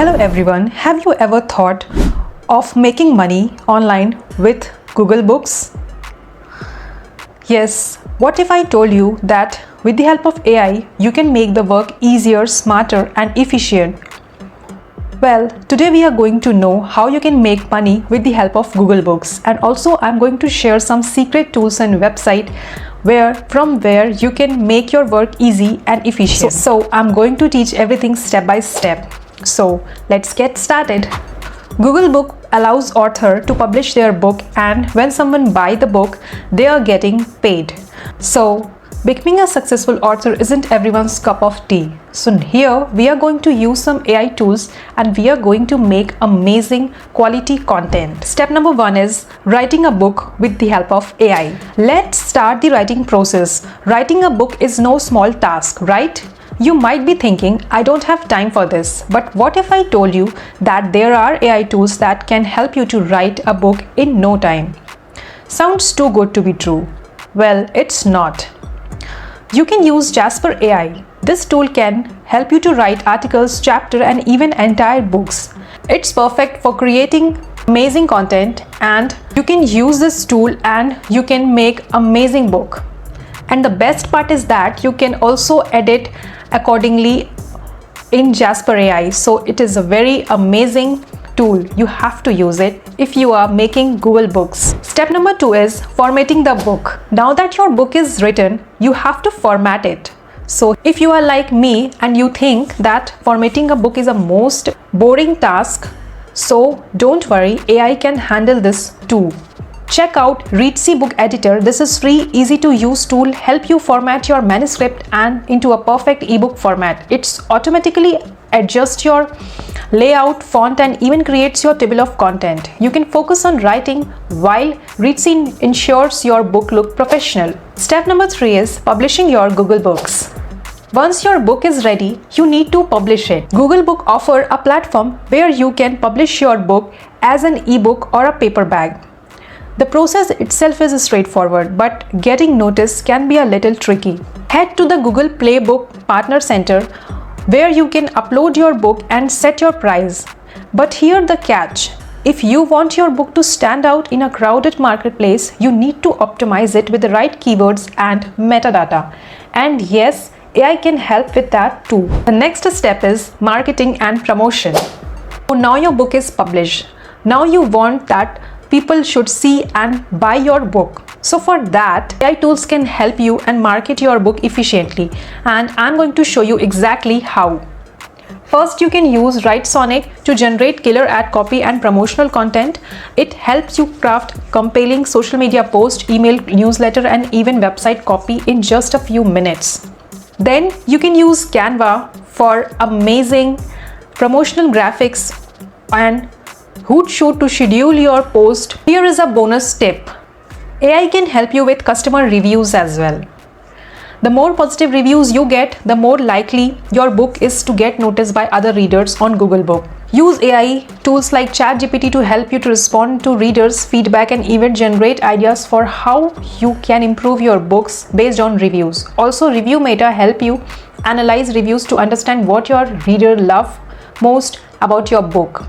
Hello everyone, have you ever thought of making money online with Google Books? Yes, what if I told you that with the help of AI, you can make the work easier, smarter and efficient? Well, today we are going to know how you can make money with the help of Google Books, and also I'm going to share some secret tools and website from where you can make your work easy and efficient. So I'm going to teach everything step by step. So let's get started. Google Book allows author to publish their book, and when someone buy the book, they are getting paid. So becoming a successful author isn't everyone's cup of tea. So here we are going to use some AI tools and we are going to make amazing quality content. Step number 1 is writing a book with the help of AI. Let's start the writing process. Writing a book is no small task, right? You might be thinking, I don't have time for this. But what if I told you that there are AI tools that can help you to write a book in no time? Sounds too good to be true. Well, it's not. You can use Jasper AI. This tool can help you to write articles, chapters, and even entire books. It's perfect for creating amazing content, and you can use this tool and you can make amazing book. And the best part is that you can also edit accordingly in Jasper AI. So it is a very amazing tool. You have to use it if you are making Google Books. Step number 2 is formatting the book. Now that your book is written, you have to format it. So if you are like me and you think that formatting a book is a most boring task, so don't worry, AI can handle this too. Check out Readsy Book Editor. This is free, easy to use tool, help you format your manuscript and into a perfect ebook format. It's automatically adjust your layout, font, and even creates your table of content. You can focus on writing while Readsy ensures your book look professional. Step number 3 is publishing your Google Books. Once your book is ready, you need to publish it. Google Book offers a platform where you can publish your book as an ebook or a paperback. The process itself is straightforward, but getting noticed can be a little tricky. Head to the Google Play Book Partner Center where you can upload your book and set your price. But here the catch. If you want your book to stand out in a crowded marketplace, you need to optimize it with the right keywords and metadata. And yes, AI can help with that too. The next step is marketing and promotion. So now your book is published. Now you want that people should see and buy your book. So for that, AI tools can help you and market your book efficiently, and I'm going to show you exactly how. First, you can use WriteSonic to generate killer ad copy and promotional content. It helps you craft compelling social media post, email, newsletter, and even website copy in just a few minutes. Then you can use Canva for amazing promotional graphics and Hootsuite to schedule your post. Here is a bonus tip. AI can help you with customer reviews as well. The more positive reviews you get, the more likely your book is to get noticed by other readers on Google Book. Use AI tools like ChatGPT to help you to respond to readers' feedback and even generate ideas for how you can improve your books based on reviews. Also, Review Meta help you analyze reviews to understand what your reader love most about your book.